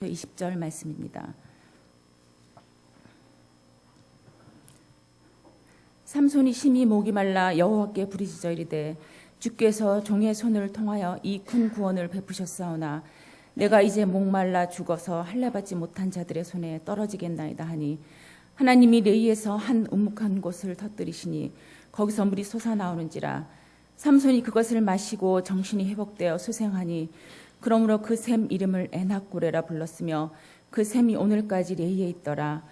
20절 말씀입니다. 삼손이 심히 목이 말라 여호와께 부르짖어 이르되 주께서 종의 손을 통하여 이 큰 구원을 베푸셨사오나 내가 이제 목말라 죽어서 할례받지 못한 자들의 손에 떨어지겠나이다 하니 하나님이 레이에서 한 우묵한 곳을 터뜨리시니 거기서 물이 솟아나오는지라 삼손이 그것을 마시고 정신이 회복되어 수생하니 그러므로 그 샘 이름을 에낙고레라 불렀으며 그 샘이 오늘까지 레이에 있더라.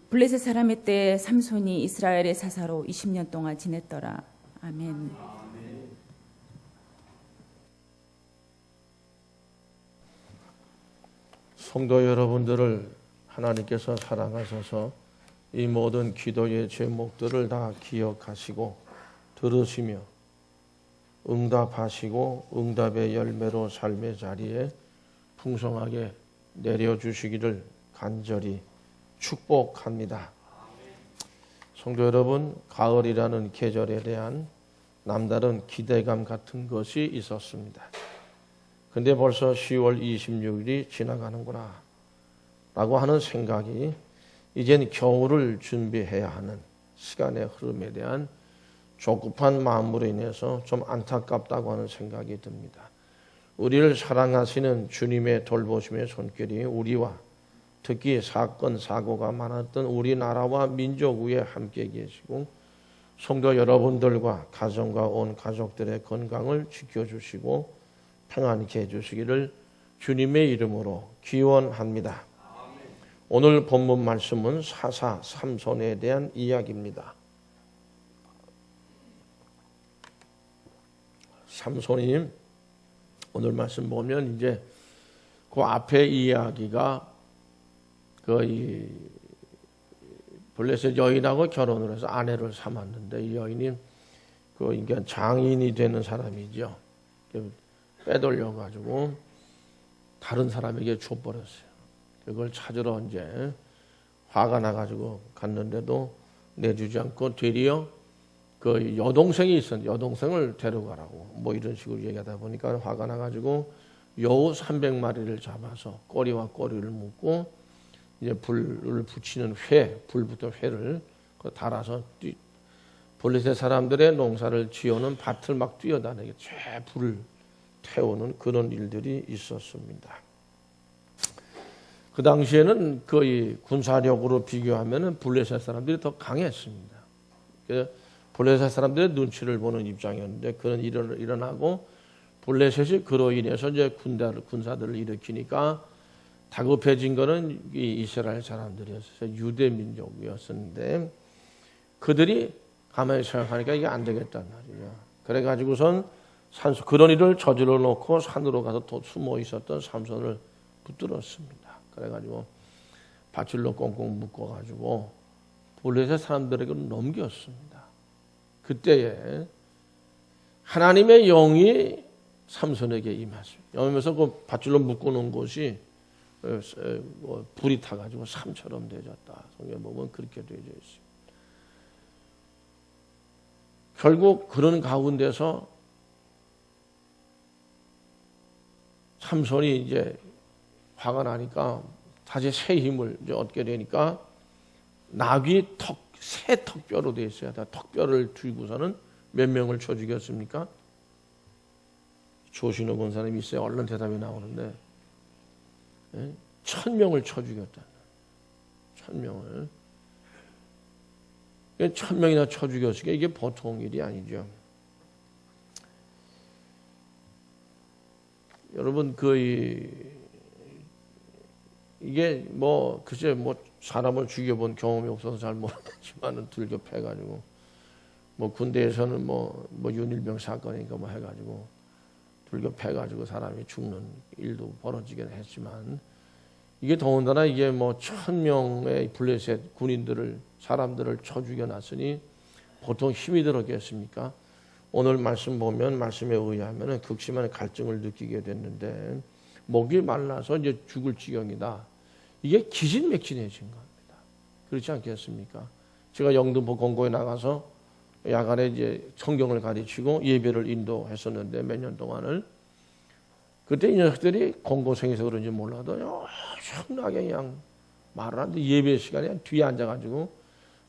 블레셋 사람의 때에 삼손이 이스라엘의 사사로 20년 동안 지냈더라. 아멘. 성도 여러분들을 하나님께서 사랑하셔서 이 모든 기도의 제목들을 다 기억하시고 들으시며 응답하시고 응답의 열매로 삶의 자리에 풍성하게 내려주시기를 간절히 축복합니다. 성도 여러분, 가을이라는 계절에 대한 남다른 기대감 같은 것이 있었습니다. 근데 벌써 10월 26일이 지나가는구나 라고 하는 생각이 이젠 겨울을 준비해야 하는 시간의 흐름에 대한 조급한 마음으로 인해서 좀 안타깝다고 하는 생각이 듭니다. 우리를 사랑하시는 주님의 돌보심의 손길이 우리와 특히 사건 사고가 많았던 우리나라와 민족 위에 함께 계시고 성도 여러분들과 가정과 온 가족들의 건강을 지켜주시고 평안케 해주시기를 주님의 이름으로 기원합니다. 오늘 본문 말씀은 사사 삼손에 대한 이야기입니다. 삼손이 오늘 말씀 보면 이제 그 앞에 이야기가 이 블레셋 여인하고 결혼을 해서 아내를 삼았는데 이 여인이 그러니까 장인이 되는 사람이죠. 빼돌려 가지고 다른 사람에게 줘버렸어요. 그걸 찾으러 이제 화가 나가지고 갔는데도 내주지 않고 되려 그 여동생이 있었는데 여동생을 데려가라고 뭐 이런 식으로 얘기하다 보니까 화가 나가지고 여우 300마리를 잡아서 꼬리와 꼬리를 묶고 이제 불을 붙이는 불부터 회를 달아서 블레셋 사람들의 농사를 지어놓은 밭을 막 뛰어다니게 쫙 불을 태우는 그런 일들이 있었습니다. 그 당시에는 거의 군사력으로 비교하면 블레셋 사람들이 더 강했습니다. 그래서 블레셋 사람들의 눈치를 보는 입장이었는데 그런 일이 일어나고 블레셋이 그로 인해서 이제 군사들을 일으키니까 다급해진 거는 이스라엘 사람들이었어요. 유대 민족이었는데 그들이 가만히 생각하니까 이게 안 되겠단 말이에요. 그래가지고선 그런 일을 저질러 놓고 산으로 가서 또 숨어 있었던 삼손을 붙들었습니다. 그래가지고 밧줄로 꽁꽁 묶어가지고 블레셋 사람들에게 넘겼습니다. 그때에 하나님의 영이 삼손에게 임하셨어요. 여기면서 그 밧줄로 묶어놓은 곳이 불이 타가지고 삶처럼 되어졌다. 성경에 보면 그렇게 되어져 있습니다. 결국 그런 가운데서 삼손이 이제 화가 나니까 다시 새 힘을 이제 얻게 되니까 나귀 새 턱뼈로 되어 있어요. 턱뼈를 들고서는 몇 명을 쳐 죽였습니까? 조신호 본 사람이 있어요. 얼른 대답이 나오는데 1000명을 쳐 죽였다. 1000명을. 1000명이나 쳐 죽였으니까 이게 보통 일이 아니죠. 여러분 이게 글쎄 사람을 죽여본 경험이 없어서 잘 모르겠지만은 들교패가지고 군대에서는 윤일병 사건이니까 해가지고 들교패가지고 사람이 죽는 일도 벌어지긴 했지만 이게 더군다나 이게 1000명의 블레셋 군인들을 사람들을 쳐 죽여놨으니 보통 힘이 들었겠습니까? 오늘 말씀 보면 말씀에 의하면 극심한 갈증을 느끼게 됐는데 목이 말라서 이제 죽을 지경이다. 이게 기진맥진해진 겁니다. 그렇지 않겠습니까? 제가 영등포 공고에 나가서 야간에 이제 성경을 가르치고 예배를 인도했었는데 몇 년 동안을 그때 이 녀석들이 공고생해서 그런지 몰라도 엄청나게 그냥 말을 하는데 예배 시간에 뒤에 앉아가지고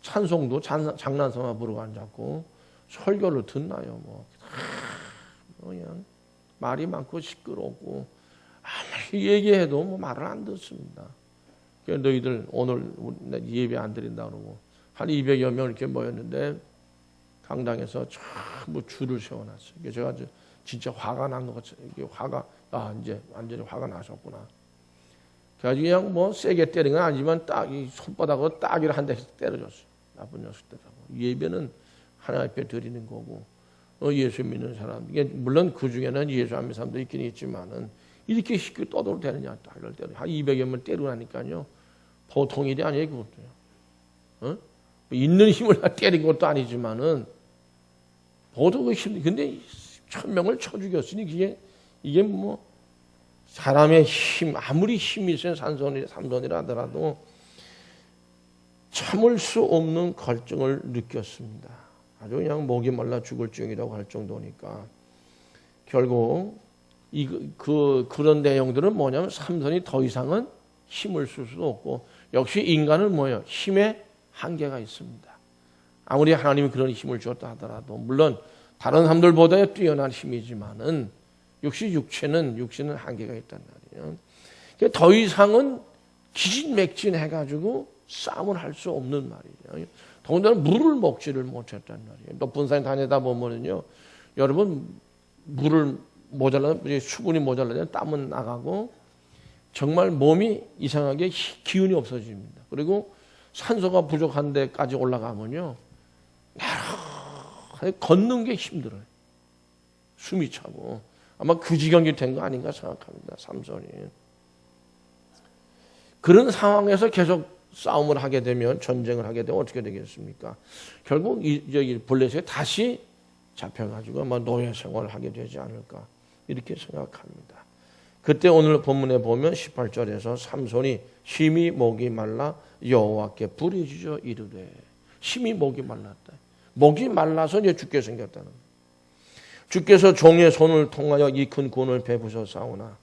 찬송도 장난삼아 부르고 앉았고 설교를 듣나요. 뭐 그냥 말이 많고 시끄럽고 아무리 얘기해도 뭐 말을 안 듣습니다. 그래서 너희들 오늘 예배 안 드린다 그러고 한 200여 명 이렇게 모였는데 강당에서 전부 줄을 세워놨어요. 그래서 제가 진짜 화가 난 것 같아요. 이게 화가 이제 완전히 화가 나셨구나. 그래가지고 그냥 뭐 세게 때린 건 아니지만 딱 이 손바닥으로 따기를 한 대씩 때려줬어요. 나쁜 녀석들하고. 예배는 하나님 앞에 드리는 거고 예수 믿는 사람. 이게 물론 그 중에는 예수 안 믿는 사람도 있긴 있지만은 이렇게 쉽게 떠들어도 되느냐. 이럴 때는 한 200여 명 때리고 나니까요. 보통 일이 아니에요. 그것도요. 있는 힘을 다 때린 것도 아니지만은 보통 그 힘. 근데 1000명을 쳐 죽였으니 이게 뭐 사람의 힘 아무리 힘이 센 삼손이라 하더라도 참을 수 없는 갈증을 느꼈습니다. 아주 그냥 목이 말라 죽을 중이라고 할 정도니까 결국 그런 내용들은 뭐냐면 삼손이 더 이상은 힘을 쓸 수도 없고 역시 인간은 뭐예요? 힘에 한계가 있습니다. 아무리 하나님이 그런 힘을 주었다 하더라도 물론 다른 사람들보다 뛰어난 힘이지만은 역시 육체는 한계가 있단 말이에요. 더 이상은 기진맥진해가지고 싸움을 할 수 없는 말이에요. 더군다나 물을 먹지를 못했단 말이에요. 높은 산에 다니다 보면은요, 여러분 물을 모자라면 수분이 모자라면 땀은 나가고 정말 몸이 이상하게 기운이 없어집니다. 그리고 산소가 부족한 데까지 올라가면요, 걷는 게 힘들어요. 숨이 차고 아마 그 지경이 된 거 아닌가 생각합니다. 삼손이. 그런 상황에서 계속 싸움을 하게 되면 전쟁을 하게 되면 어떻게 되겠습니까? 결국 이 블레셋에 다시 잡혀가지고 아마 노예 생활을 하게 되지 않을까 이렇게 생각합니다. 그때 오늘 본문에 보면 18절에서 삼손이 심히 목이 말라 여호와께 부르짖어 이르되 심히 목이 말랐다. 목이 말라서 이제 죽게 생겼다는 거예요. 주께서 종의 손을 통하여 이 큰 구원을 베푸셨사오나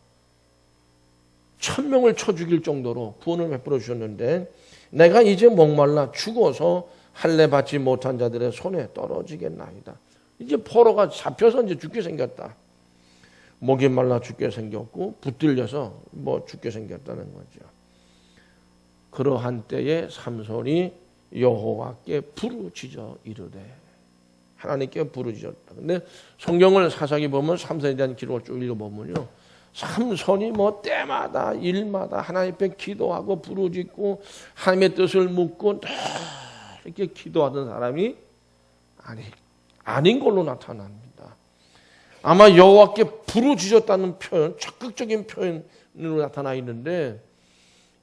1000명을 쳐 죽일 정도로 구원을 베풀어 주셨는데 내가 이제 목말라 죽어서 할례 받지 못한 자들의 손에 떨어지겠나이다. 이제 포로가 잡혀서 이제 죽게 생겼다. 목이 말라 죽게 생겼고 붙들려서 뭐 죽게 생겼다는 거죠. 그러한 때에 삼손이 여호와께 부르짖어 이르되 하나님께 부르짖었다. 근데 성경을 자세히 보면 삼손에 대한 기록을 쭉 읽어보면요, 삼손이 뭐 때마다 일마다 하나님 앞에 기도하고 부르짖고 하나님의 뜻을 묻고 이렇게 기도하던 사람이 아닌 걸로 나타납니다. 아마 여호와께 부르짖었다는 표현, 적극적인 표현으로 나타나 있는데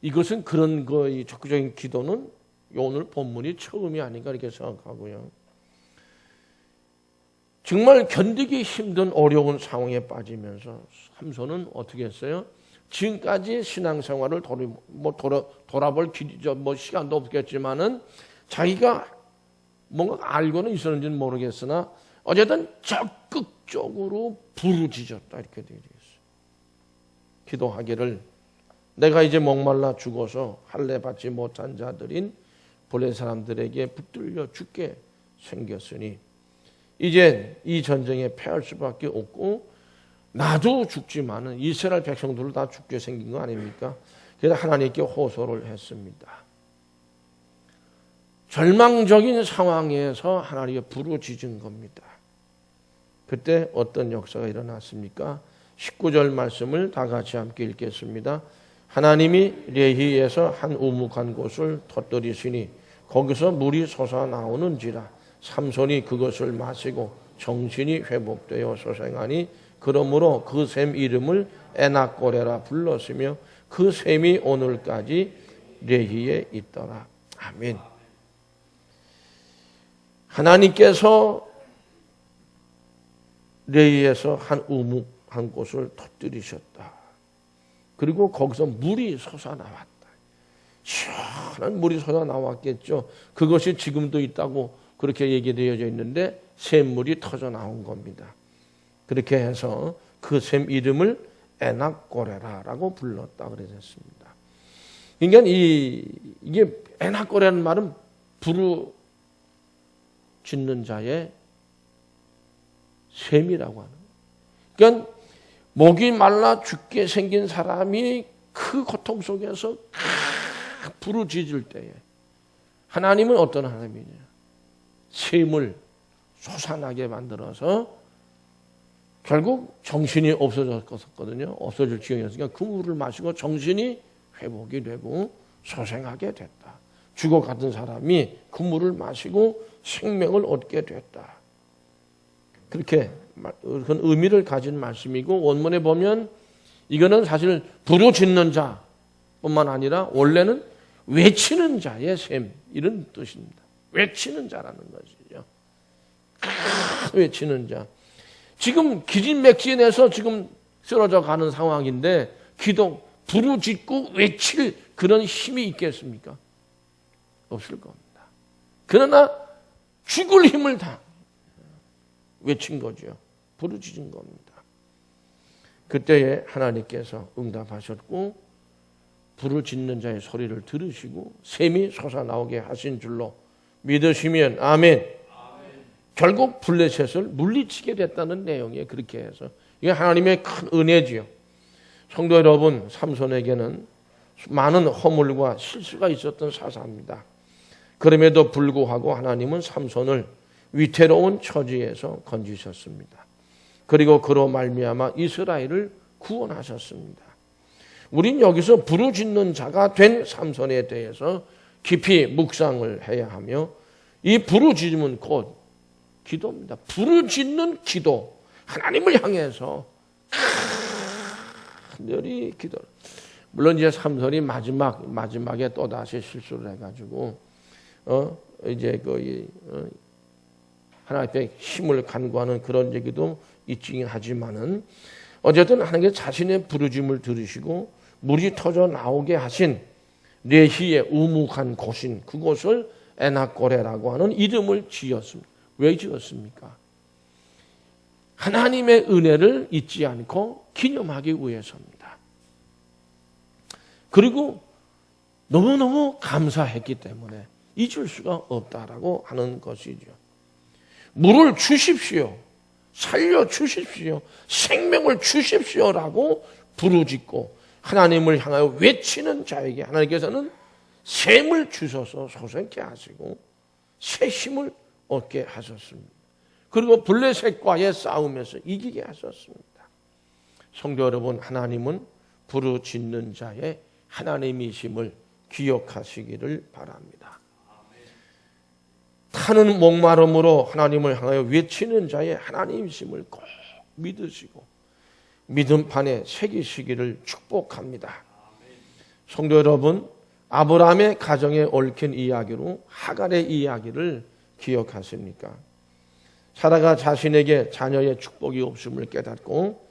이것은 그런 거의 적극적인 기도는 오늘 본문이 처음이 아닌가 이렇게 생각하고요. 정말 견디기 힘든 어려운 상황에 빠지면서 삼손은 어떻게 했어요? 지금까지 신앙생활을 돌아볼 시간도 없겠지만은 자기가 뭔가 알고는 있었는지는 모르겠으나 어쨌든 적극적으로 부르짖었다 이렇게 되어 있어요. 기도하기를 내가 이제 목말라 죽어서 할례 받지 못한 자들인 블레셋 사람들에게 붙들려 죽게 생겼으니 이제 이 전쟁에 패할 수밖에 없고 나도 죽지만은 이스라엘 백성들을 다 죽게 생긴 거 아닙니까? 그래서 하나님께 호소를 했습니다. 절망적인 상황에서 하나님께 부르짖은 겁니다. 그때 어떤 역사가 일어났습니까? 19절 말씀을 다 같이 함께 읽겠습니다. 하나님이 레히에서 한 우묵한 곳을 터뜨리시니 거기서 물이 솟아나오는지라 삼손이 그것을 마시고 정신이 회복되어 소생하니 그러므로 그 샘 이름을 에낙고레라 불렀으며 그 샘이 오늘까지 레히에 있더라. 아멘. 하나님께서 레히에서 한 우묵한 곳을 터뜨리셨다. 그리고 거기서 물이 솟아나왔다. 시원한 물이 솟아나왔겠죠. 그것이 지금도 있다고 그렇게 얘기되어져 있는데 샘물이 터져 나온 겁니다. 그렇게 해서 그 샘 이름을 에낙고레라라고 불렀다 그랬습니다. 그러니까 이게 에낙고레라는 말은 부르짖는 자의 셈이라고 하는. 그러니까 목이 말라 죽게 생긴 사람이 그 고통 속에서 부르짖을 때에 하나님은 어떤 하나님이냐? 셈을 솟아나게 만들어서 결국 정신이 없어졌거든요. 없어질 지경이었으니까 그 물을 마시고 정신이 회복이 되고 소생하게 됐다. 죽어갔던 사람이 그 물을 마시고 생명을 얻게 됐다. 그렇게 그런 의미를 가진 말씀이고 원문에 보면 이거는 사실 부르짖는 자뿐만 아니라 원래는 외치는 자의 셈 이런 뜻입니다. 외치는 자라는 것이죠. 외치는 자. 지금 기진맥진해서 지금 쓰러져 가는 상황인데 기도 부르짖고 외칠 그런 힘이 있겠습니까? 없을 겁니다. 그러나 죽을 힘을 다 외친 거죠. 부르짖은 겁니다. 그때에 하나님께서 응답하셨고 부르짖는 자의 소리를 들으시고 샘이 솟아나오게 하신 줄로 믿으시면 아멘. 결국 블레셋을 물리치게 됐다는 내용이에요. 그렇게 해서 이게 하나님의 큰 은혜지요. 성도 여러분, 삼손에게는 많은 허물과 실수가 있었던 사사입니다. 그럼에도 불구하고 하나님은 삼손을 위태로운 처지에서 건지셨습니다. 그리고 그로 말미암아 이스라엘을 구원하셨습니다. 우린 여기서 부르짖는 자가 된 삼손에 대해서 깊이 묵상을 해야 하며 이 부르짖음은 곧 기도입니다. 부르짖는 기도, 하나님을 향해서 간절히 기도. 물론 이제 삼손이 마지막에 또 다시 실수를 해가지고 이제 하나님 앞에 힘을 간구하는 그런 얘기도 있긴 하지만은 어쨌든 하나님께 자신의 부르짖음을 들으시고 물이 터져 나오게 하신 레히의 우묵한 곳인 그곳을 에낙고레라고 하는 이름을 지었습니다. 왜 지었습니까? 하나님의 은혜를 잊지 않고 기념하기 위해서입니다. 그리고 너무너무 감사했기 때문에 잊을 수가 없다라고 하는 것이죠. 물을 주십시오. 살려주십시오. 생명을 주십시오라고 부르짖고 하나님을 향하여 외치는 자에게 하나님께서는 샘을 주셔서 소생케 하시고 새 힘을 얻게 하셨습니다. 그리고 블레셋과의 싸움에서 이기게 하셨습니다. 성도 여러분, 하나님은 부르짖는 자의 하나님이심을 기억하시기를 바랍니다. 타는 목마름으로 하나님을 향하여 외치는 자의 하나님이심을 꼭 믿으시고 믿음판에 새기시기를 축복합니다. 성도 여러분, 아브라함의 가정에 얽힌 이야기로 하갈의 이야기를 기억하십니까? 사라가 자신에게 자녀의 축복이 없음을 깨닫고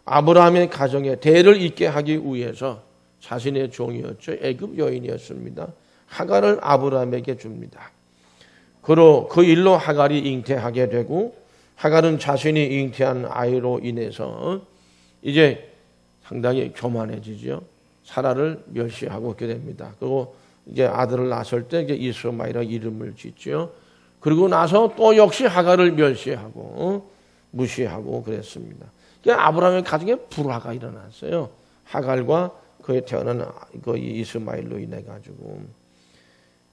아브라함의 가정에 대를 잇게 하기 위해서 자신의 종이었죠. 애굽 여인이었습니다. 하갈을 아브라함에게 줍니다. 그 일로 하갈이 잉태하게 되고 하갈은 자신이 잉태한 아이로 인해서 이제 상당히 교만해지죠. 사라를 멸시하고 그렇게 됩니다. 그리고 이제 아들을 낳았을 때 이제 이스마엘이라는 이름을 짓죠. 그리고 나서 또 역시 하갈을 멸시하고 무시하고 그랬습니다. 그러니까 아브라함의 가정에 불화가 일어났어요. 하갈과 그에 태어난 그 이스마엘로 인해 가지고.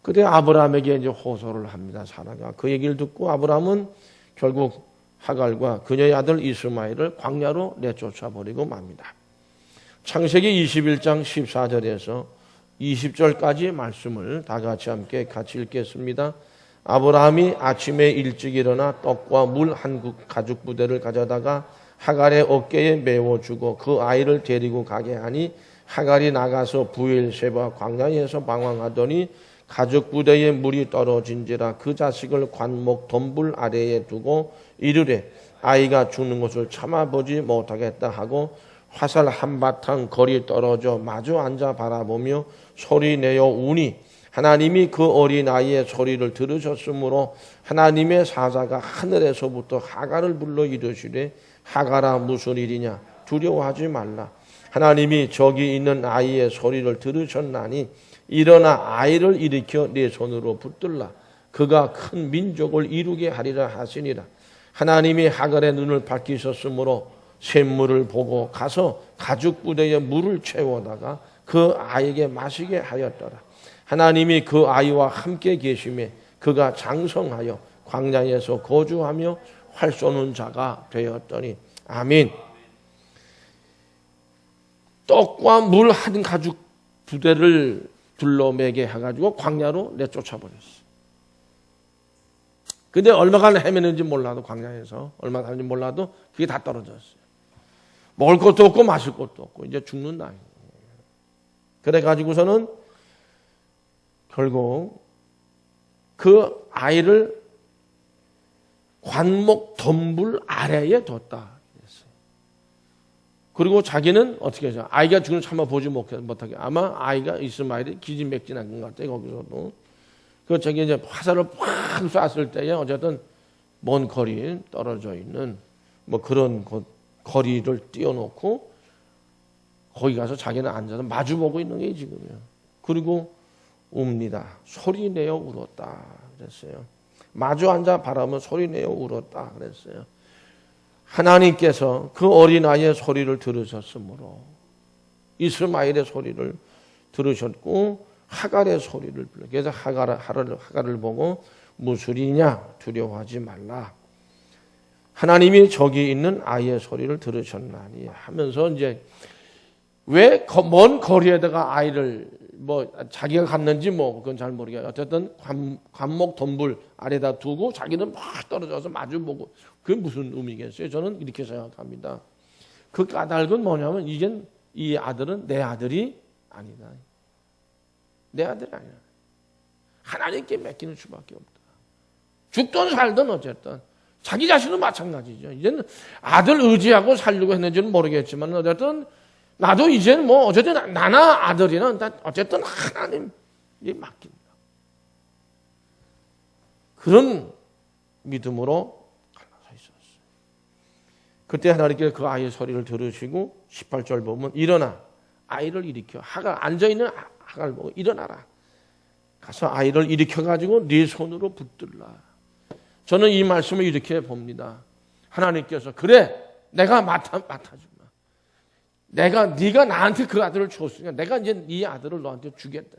그때 아브라함에게 이제 호소를 합니다. 사라가 그 얘기를 듣고 아브라함은 결국 하갈과 그녀의 아들 이스마엘을 광야로 내쫓아 버리고 맙니다. 창세기 21장 14절에서 20절까지의 말씀을 다 같이 읽겠습니다. 아브라함이 아침에 일찍 일어나 떡과 물 한 가죽 부대를 가져다가 하갈의 어깨에 메워주고 그 아이를 데리고 가게 하니 하갈이 나가서 부엘세바 광야에서 방황하더니 가죽 부대에 물이 떨어진지라 그 자식을 관목 덤불 아래에 두고 이르되 아이가 죽는 것을 참아보지 못하겠다 하고 화살 한바탕 거리 떨어져 마주 앉아 바라보며 소리내어 우니 하나님이 그 어린 아이의 소리를 들으셨으므로 하나님의 사자가 하늘에서부터 하갈을 불러 이르시되 하갈아 무슨 일이냐 두려워하지 말라. 하나님이 저기 있는 아이의 소리를 들으셨나니 일어나 아이를 일으켜 네 손으로 붙들라. 그가 큰 민족을 이루게 하리라 하시니라. 하나님이 하갈의 눈을 밝히셨으므로 샘물을 보고 가서 가죽 부대에 물을 채워다가 그 아이에게 마시게 하였더라. 하나님이 그 아이와 함께 계심에 그가 장성하여 광야에서 거주하며 활 쏘는 자가 되었더니 아멘. 떡과 물 한 가죽 부대를 둘러매게 해가지고 광야로 내쫓아버렸어. 근데 얼마간 헤매는지 몰라도 광야에서 얼마 가는지 몰라도 그게 다 떨어졌어요. 먹을 것도 없고 마실 것도 없고 이제 죽는 나이. 그래가지고서는 결국 그 아이를 관목 덤불 아래에 뒀다. 그리고 자기는 어떻게 하죠? 아이가 죽은 참아 보지 못하게. 아마 아이가 이스마엘이 기진맥진한 것 같아요. 거기서도. 그 저기 이제 화살을 팍 쐈을 때에 어쨌든 먼 거리 떨어져 있는 뭐 그런 거리를 띄워놓고 거기 가서 자기는 앉아서 마주보고 있는 게 지금이요. 그리고 웁니다. 소리 내어 울었다 그랬어요. 마주 앉아 바라보면 소리 내어 울었다 그랬어요. 하나님께서 그 어린아이의 소리를 들으셨으므로 이스마엘의 소리를 들으셨고 하갈의 소리를 불러. 그래서 하갈을 보고 무술이냐 두려워하지 말라. 하나님이 저기 있는 아이의 소리를 들으셨나니 하면서 이제 왜 먼 거리에다가 아이를 뭐 자기가 갔는지 뭐 그건 잘 모르겠어요. 어쨌든 관목 덤불 아래다 두고 자기는 막 떨어져서 마주보고 그게 무슨 의미겠어요? 저는 이렇게 생각합니다. 그 까닭은 뭐냐면 이젠 이 아들은 내 아들이 아니다. 내 아들이 아니야. 하나님께 맡기는 수밖에 없다. 죽든 살든 어쨌든 자기 자신은 마찬가지죠. 이제는 아들 의지하고 살려고 했는지는 모르겠지만 어쨌든 나도 이제는 뭐 어쨌든 나나 아들이나 어쨌든 하나님이 맡긴다. 그런 믿음으로 갈라서 있었어요. 그때 하나님께서 그 아이의 소리를 들으시고 18절 보면 일어나 아이를 일으켜 하갈 앉아있는 하갈 보고 일어나라. 가서 아이를 일으켜가지고 네 손으로 붙들라. 저는 이 말씀을 이렇게 봅니다. 하나님께서 그래 내가 맡아주마. 네가 나한테 그 아들을 줬으니까 내가 이제 이 아들을 너한테 주겠다.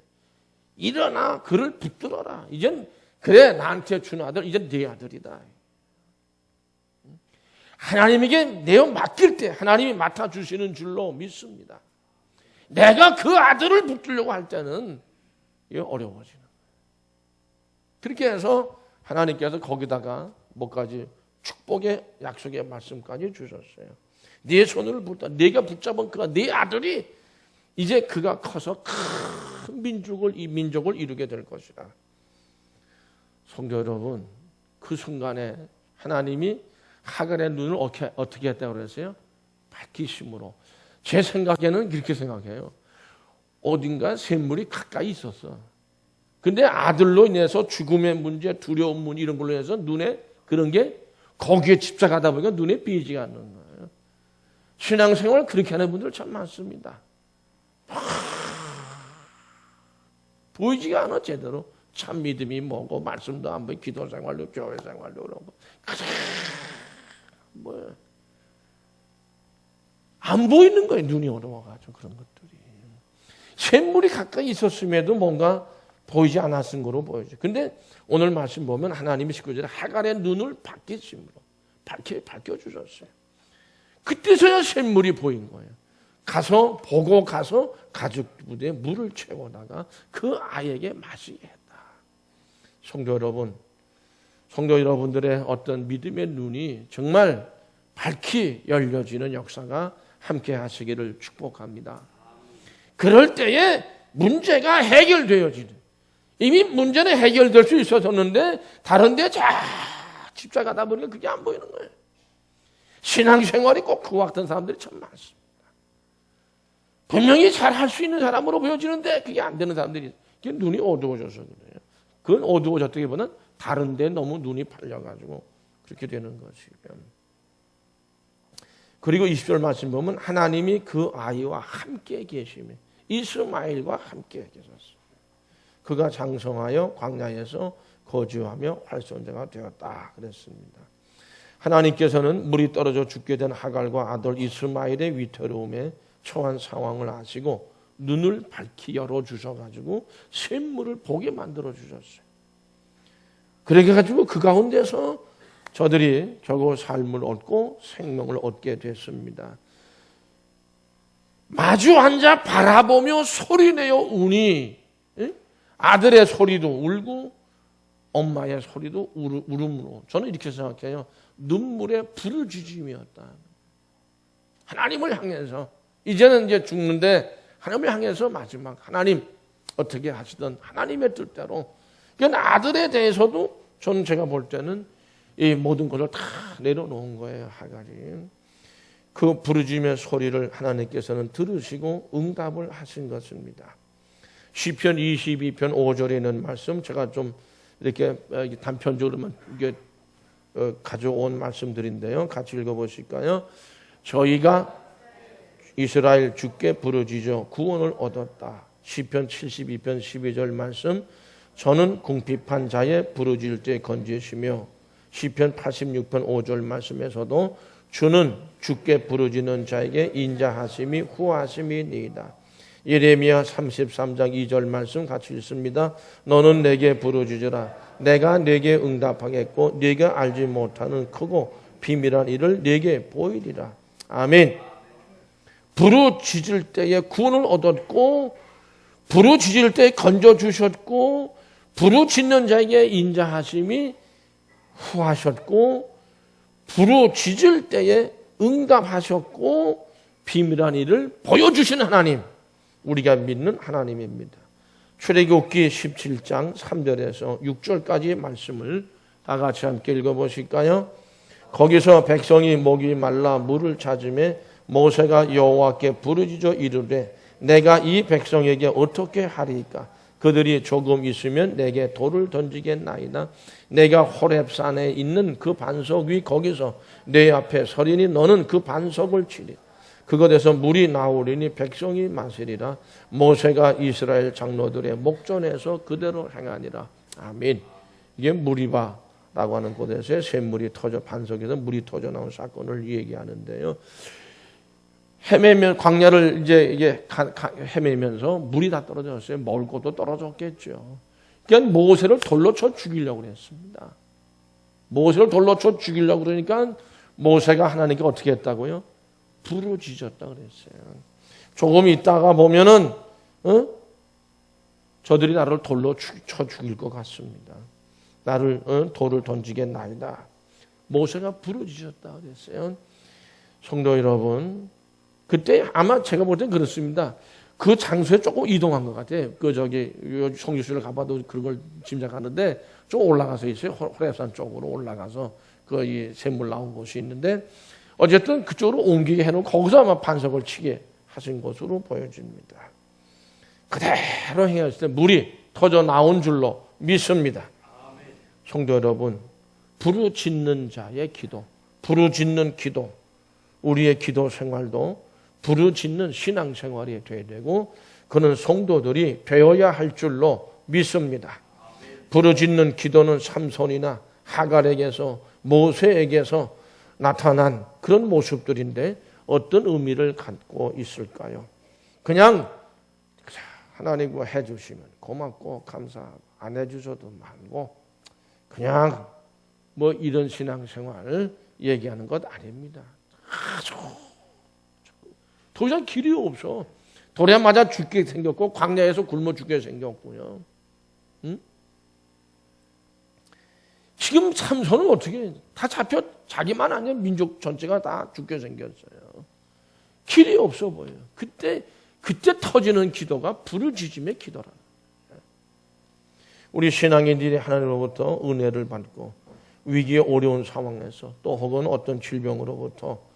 일어나 그를 붙들어라. 이젠 그래 나한테 준 아들 이제 네 아들이다. 하나님에게 내어 맡길 때 하나님이 맡아주시는 줄로 믿습니다. 내가 그 아들을 붙들려고 할 때는 이게 어려워지는 거예요. 그렇게 해서 하나님께서 거기다가 뭐까지 축복의 약속의 말씀까지 주셨어요. 네 손을 붙다. 네가 붙잡은 그가 네 아들이 이제 그가 커서 큰 이 민족을 이루게 될 것이다. 성도 여러분, 그 순간에 하나님이 하갈의 눈을 어떻게 했다고 그랬어요? 밝히심으로. 제 생각에는 그렇게 생각해요. 어딘가 샘물이 가까이 있었어. 근데 아들로 인해서 죽음의 문제, 두려운 문제 이런 걸로 인해서 눈에 그런 게 거기에 집착하다 보니까 눈에 띄지가 않는 거예요. 신앙생활 그렇게 하는 분들 참 많습니다. 보이지가 않아 제대로. 참 믿음이 뭐고 말씀도 안 보이고 기도 생활도 교회 생활도 그러고 뭐야 안 보이는 거예요. 눈이 어두워가지고 그런 것들이. 샘물이 가까이 있었음에도 뭔가 보이지 않았은 거로 보여요. 근데 오늘 말씀 보면 하나님이 19절에 하갈의 눈을 밝히심으로 밝혀주셨어요. 그때서야 샘물이 보인 거예요. 보고 가서 가죽 부대에 물을 채워다가 그 아이에게 마시게 했다. 성도 여러분들의 어떤 믿음의 눈이 정말 밝히 열려지는 역사가 함께 하시기를 축복합니다. 그럴 때에 문제가 해결되어지는, 이미 문제는 해결될 수 있었는데 다른 데 집착하다 보니까 그게 안 보이는 거예요. 신앙생활이 꼭 그와 같은 사람들이 참 많습니다. 분명히 잘 할 수 있는 사람으로 보여지는데 그게 안 되는 사람들이, 그게 눈이 어두워져서 그래요. 그건 어두워졌다기보다는 다른 데 너무 눈이 팔려가지고 그렇게 되는 것이고요. 그리고 20절 말씀 보면 하나님이 그 아이와 함께 계시며 이스마엘과 함께 계셨어요. 그가 장성하여 광야에서 거주하며 활손자가 되었다 그랬습니다. 하나님께서는 물이 떨어져 죽게 된 하갈과 아들 이스마엘의 위태로움에 처한 상황을 아시고 눈을 밝히 열어주셔가지고 샘물을 보게 만들어 주셨어요. 그렇게 가지고 그 가운데서 저들이 결국 삶을 얻고 생명을 얻게 됐습니다. 마주 앉아 바라보며 소리내어 우니 아들의 소리도 울고 엄마의 소리도 울음으로 저는 이렇게 생각해요. 눈물에 부르짖음이었다. 하나님을 향해서 이제는 이제 죽는데 하나님을 향해서 마지막 하나님 어떻게 하시든 하나님의 뜻대로. 그러니까 아들에 대해서도 저는 제가 볼 때는 이 모든 것을 다 내려놓은 거예요. 하갈이. 그 부르짖음의 소리를 하나님께서는 들으시고 응답을 하신 것입니다. 시편 22편 5절에 있는 말씀 제가 좀 이렇게 단편적으로만 이게 가져온 말씀들인데요. 같이 읽어보실까요? 저희가 이스라엘 주께 부르짖어 구원을 얻었다. 시편 72편 12절 말씀 저는 궁핍한 자의 부르짖을 때 건지시며 시편 86편 5절 말씀에서도 주는 주께 부르짖는 자에게 인자하심이 후하심이니이다. 예레미야 33장 2절 말씀 같이 읽습니다. 너는 내게 부르짖으라. 내가 내게 응답하겠고 네가 알지 못하는 크고 비밀한 일을 네게 보이리라. 아멘. 부르짖을 때에 구원을 얻었고 부르짖을 때에 건져주셨고 부르짖는 자에게 인자하심이 후하셨고 부르짖을 때에 응답하셨고 비밀한 일을 보여주신 하나님, 우리가 믿는 하나님입니다. 출애굽기 17장 3절에서 6절까지의 말씀을 다 같이 함께 읽어보실까요? 거기서 백성이 목이 말라 물을 찾으매 모세가 여호와께 부르짖어 이르되 내가 이 백성에게 어떻게 하리까? 그들이 조금 있으면 내게 돌을 던지겠나이다. 내가 호렙산에 있는 그 반석 위 거기서 내 앞에 서리니 너는 그 반석을 치리. 그곳에서 물이 나오리니 백성이 마시리라. 모세가 이스라엘 장로들의 목전에서 그대로 행하니라. 아멘. 이게 무리바라고 하는 곳에서 샘물이 터져 반석에서 물이 터져 나온 사건을 얘기하는데요. 헤매면 광야를 이제 헤매면서 물이 다 떨어졌어요. 먹을 것도 떨어졌겠죠. 그러니까 모세를 돌로 쳐 죽이려고 그랬습니다. 모세를 돌로 쳐 죽이려고 그러니까 모세가 하나님께 어떻게 했다고요? 부르짖었다 그랬어요. 조금 있다가 보면은 저들이 나를 돌로 쳐 죽일 것 같습니다. 나를 돌을 던지겠나이다. 모세가 부르짖었다 그랬어요. 성도 여러분, 그때 아마 제가 볼 땐 그렇습니다. 그 장소에 조금 이동한 것 같아요. 성지순을 가봐도 그런 걸 짐작하는데 좀 올라가서 있어요. 호렙산 쪽으로 올라가서 이 샘물 나온 곳이 있는데 어쨌든 그쪽으로 옮기게 해놓고 거기서 아마 반석을 치게 하신 것으로 보여집니다. 그대로 행했을 때 물이 터져 나온 줄로 믿습니다. 성도 여러분, 부르짖는 자의 기도, 부르짖는 기도, 우리의 기도 생활도 부르짖는 신앙생활이 되어야 되고 그는 성도들이 되어야 할 줄로 믿습니다. 부르짖는 기도는 삼손이나 하갈에게서 모세에게서 나타난 그런 모습들인데 어떤 의미를 갖고 있을까요? 그냥 하나님과 해주시면 고맙고 감사하고 안 해주셔도 말고 그냥 뭐 이런 신앙생활을 얘기하는 것 아닙니다. 아주 더 이상 길이 없어. 돌에 맞아 죽게 생겼고 광야에서 굶어 죽게 생겼고요. 응? 지금 삼손은 어떻게 다 잡혀 자기만 아니야 민족 전체가 다 죽게 생겼어요. 길이 없어 보여요. 그때 터지는 기도가 부르짖음의 기도라는 거예요. 우리 신앙인들이 하나님으로부터 은혜를 받고 위기의 어려운 상황에서 또 혹은 어떤 질병으로부터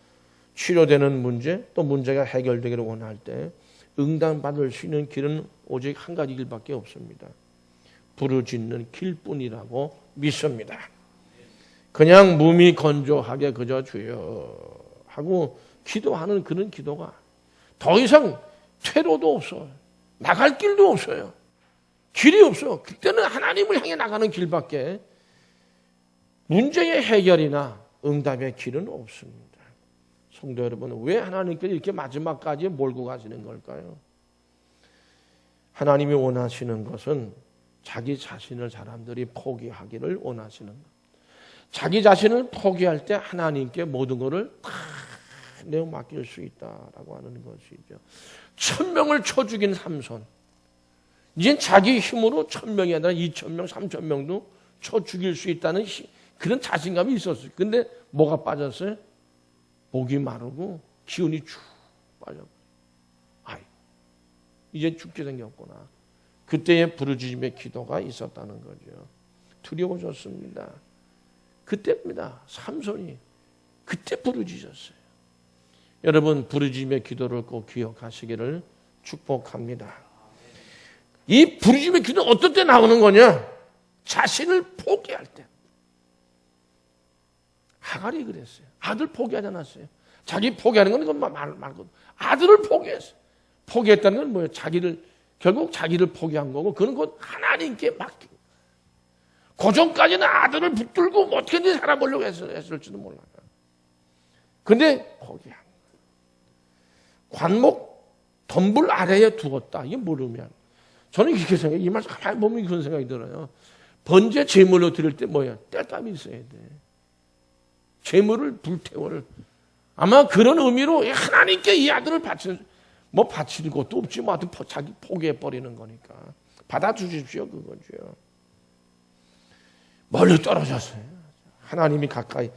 치료되는 문제 또 문제가 해결되기를 원할 때 응답받을 수 있는 길은 오직 한 가지 길밖에 없습니다. 부르짖는 길뿐이라고 믿습니다. 그냥 몸이 건조하게 그저 주여 하고 기도하는 그런 기도가 더 이상 퇴로도 없어. 나갈 길도 없어요. 길이 없어. 그때는 하나님을 향해 나가는 길밖에 문제의 해결이나 응답의 길은 없습니다. 성도 여러분, 왜 하나님께서 이렇게 마지막까지 몰고 가시는 걸까요? 하나님이 원하시는 것은 자기 자신을 사람들이 포기하기를 원하시는 것. 자기 자신을 포기할 때 하나님께 모든 것을 다 내어 맡길 수 있다라고 하는 것이죠. 1000명을 쳐 죽인 삼손. 이젠 자기 힘으로 1000명이 아니라 2000명, 3000명도 쳐 죽일 수 있다는 그런 자신감이 있었어요. 근데 뭐가 빠졌어요? 목이 마르고 기운이 쭉 빠져버려요. 아이, 이제 죽게 생겼구나. 그때의 부르짖음의 기도가 있었다는 거죠. 두려워졌습니다. 그때입니다. 삼손이 그때 부르짖었어요. 여러분, 부르짖음의 기도를 꼭 기억하시기를 축복합니다. 이 부르짖음의 기도는 어떤 때 나오는 거냐? 자신을 포기할 때. 하갈이 그랬어요. 아들 포기하지 않았어요. 자기 포기하는 건 이건 말고 아들을 포기했어요. 포기했다는 건 뭐예요? 결국 자기를 포기한 거고, 그런 건 하나님께 맡긴 거예요. 그 전까지는 아들을 붙들고 어떻게든지 살아보려고 했을지도 몰라요. 근데 포기한 거예요. 관목 덤불 아래에 두었다. 이게 모르면 저는 이렇게 생각해요. 이 말씀 가만히 보면 그런 생각이 들어요. 번제 제물로 드릴 때 뭐예요? 뗄감이 있어야 돼. 제물을 불태워를. 아마 그런 의미로 하나님께 이 아들을 바칠 것도 없지. 뭐 하여튼 자기 포기해버리는 거니까. 받아주십시오. 그거죠. 멀리 떨어졌어요. 하나님이 가까이,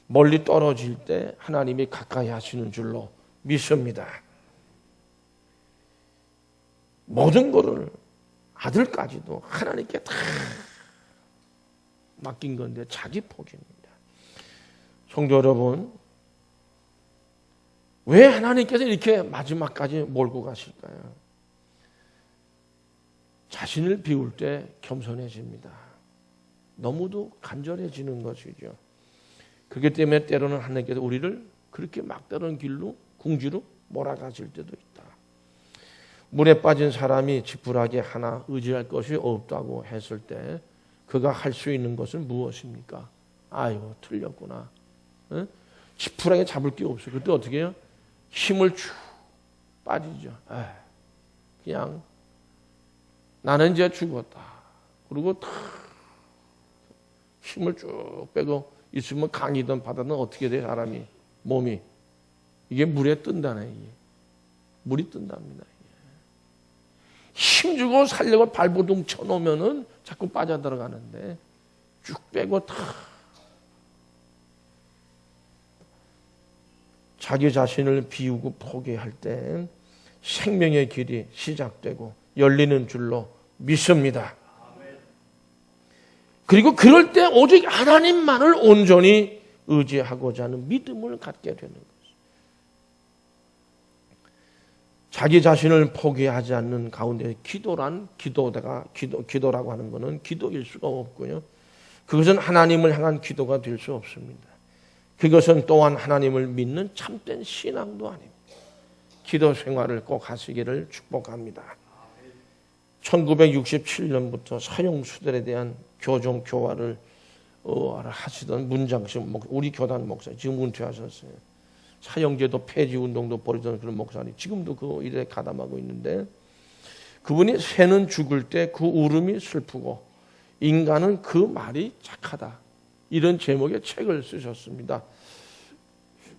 멀리 떨어질 때 하나님이 가까이 하시는 줄로 믿습니다. 모든 것을 아들까지도 하나님께 다 맡긴 건데 자기 포기입니다. 성도 여러분, 왜 하나님께서 이렇게 마지막까지 몰고 가실까요? 자신을 비울 때 겸손해집니다. 너무도 간절해지는 것이죠. 그렇기 때문에 때로는 하나님께서 우리를 그렇게 막다른 길로 궁지로 몰아가실 때도 있다. 물에 빠진 사람이 지푸라기 하나 의지할 것이 없다고 했을 때 그가 할 수 있는 것은 무엇입니까? 아이고, 틀렸구나. 응? 지푸라기 잡을 게 없어요. 그때 어떻게 해요? 힘을 쭉 빠지죠. 그냥 나는 이제 죽었다. 그리고 탁 힘을 쭉 빼고 있으면 강이든 바다든 어떻게 돼? 사람이 몸이 이게 물에 뜬다네. 이게. 물이 뜬답니다. 힘주고 살려고 발버둥 쳐놓으면은 자꾸 빠져들어가는데 쭉 빼고 다 자기 자신을 비우고 포기할 때 생명의 길이 시작되고 열리는 줄로 믿습니다. 그리고 그럴 때 오직 하나님만을 온전히 의지하고자 하는 믿음을 갖게 되는 것입니다. 자기 자신을 포기하지 않는 가운데 기도라고 하는 것은 기도일 수가 없고요. 그것은 하나님을 향한 기도가 될 수 없습니다. 그것은 또한 하나님을 믿는 참된 신앙도 아닙니다. 기도 생활을 꼭 하시기를 축복합니다. 1967년부터 사형수들에 대한 교정 교화를 하시던 문장식 우리 교단 목사, 지금 은퇴하셨어요. 사형제도 폐지 운동도 벌이던 그런 목사님, 지금도 그 일에 가담하고 있는데, 그분이 새는 죽을 때 그 울음이 슬프고 인간은 그 말이 착하다, 이런 제목의 책을 쓰셨습니다.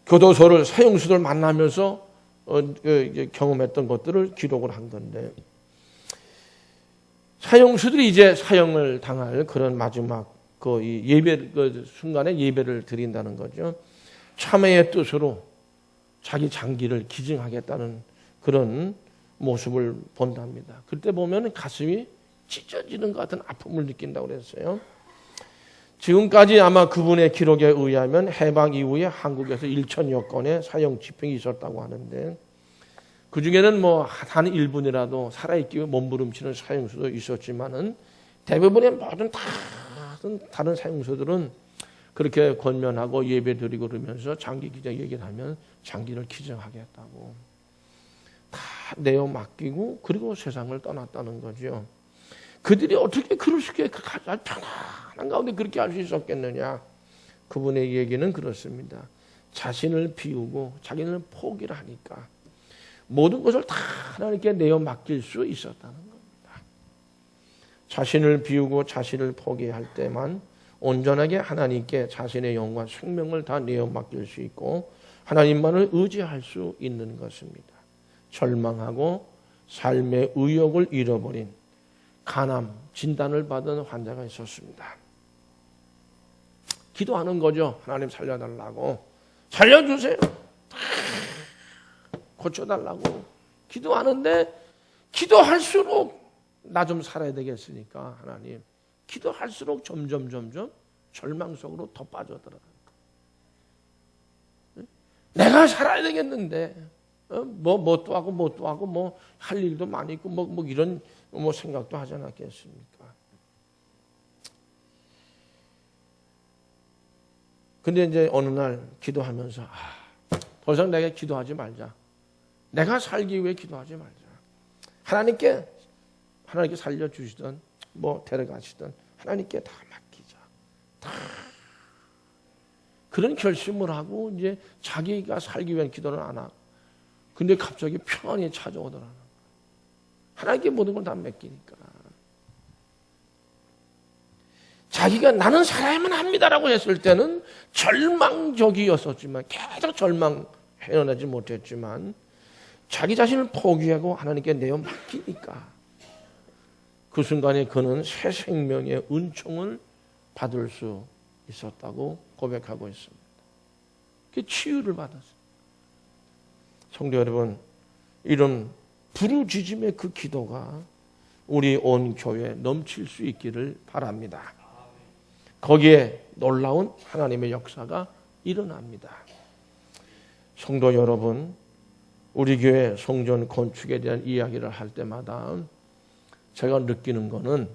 교도소를 사형수들 만나면서 경험했던 것들을 기록을 한 건데, 사형수들이 이제 사형을 당할 그런 마지막 그 순간에 예배를 드린다는 거죠. 참회의 뜻으로 자기 장기를 기증하겠다는 그런 모습을 본답니다. 그때 보면 가슴이 찢어지는 것 같은 아픔을 느낀다고 그랬어요. 지금까지 아마 그분의 기록에 의하면 해방 이후에 한국에서 1000여 건의 사형 집행이 있었다고 하는데, 그 중에는 한 1분이라도 살아있기 위해 몸부림치는 사형수도 있었지만은 대부분의 모든 다른 사형수들은 그렇게 권면하고 예배드리고 그러면서 장기 기증 얘기를 하면 장기를 기증하겠다고 다 내어 맡기고 그리고 세상을 떠났다는 거죠. 그들이 어떻게 그럴 수 있게 편안한 가운데 그렇게 할 수 있었겠느냐. 그분의 얘기는 그렇습니다. 자신을 비우고 자기는 포기를 하니까 모든 것을 다 하나님께 내어 맡길 수 있었다는 겁니다. 자신을 비우고 자신을 포기할 때만 온전하게 하나님께 자신의 영과 생명을 다 내어 맡길 수 있고 하나님만을 의지할 수 있는 것입니다. 절망하고 삶의 의욕을 잃어버린 간암 진단을 받은 환자가 있었습니다. 기도하는 거죠. 하나님 살려달라고. 살려주세요. 고쳐달라고. 기도하는데 기도할수록 나 좀 살아야 되겠으니까 하나님. 기도할수록 점점 절망 속으로 더 빠져들어가는 거예요. 내가 살아야 되겠는데 뭣도 하고 뭐 할 일도 많이 있고 뭐 이런 뭐 생각도 하지 않았겠습니까? 근데 이제 어느 날 기도하면서 더 이상 내가 기도하지 말자. 내가 살기 위해 기도하지 말자. 하나님께 살려주시든 뭐 데려가시든 하나님께 다 맡기자. 다 그런 결심을 하고 이제 자기가 살기 위한 기도는 안 하고 근데 갑자기 평안이 찾아오더라는 거예요. 하나님께 모든 걸 다 맡기니까. 자기가 나는 살아야만 합니다라고 했을 때는 절망적이었었지만 계속 헤어나지 못했지만 자기 자신을 포기하고 하나님께 내어 맡기니까 그 순간에 그는 새 생명의 은총을 받을 수 있었다고 고백하고 있습니다. 그 치유를 받았어요. 성도 여러분, 이런 부르짖음의 그 기도가 우리 온 교회에 넘칠 수 있기를 바랍니다. 거기에 놀라운 하나님의 역사가 일어납니다. 성도 여러분, 우리 교회 성전 건축에 대한 이야기를 할 때마다 제가 느끼는 거는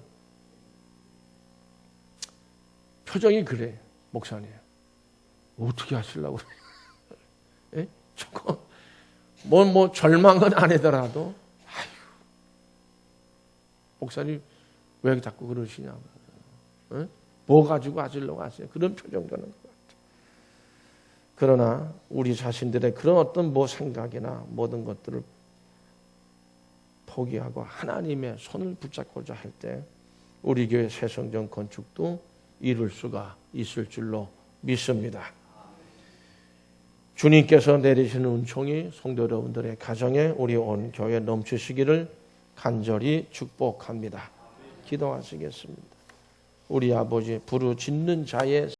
표정이 그래. 목사님 어떻게 하시려고 그래요? 예? 조금 뭐 절망은 아니더라도 아유, 목사님 왜 자꾸 그러시냐고. 예? 뭐 가지고 하시려고 하세요? 그런 표정 되는 것 같아요. 그러나 우리 자신들의 그런 어떤 뭐 생각이나 모든 것들을 포기하고 하나님의 손을 붙잡고자 할 때 우리 교회 새 성전 건축도 이룰 수가 있을 줄로 믿습니다. 주님께서 내리시는 은총이 성도 여러분들의 가정에 우리 온 교회에 넘치시기를 간절히 축복합니다. 기도하시겠습니다. 우리 아버지 부르짖는 자의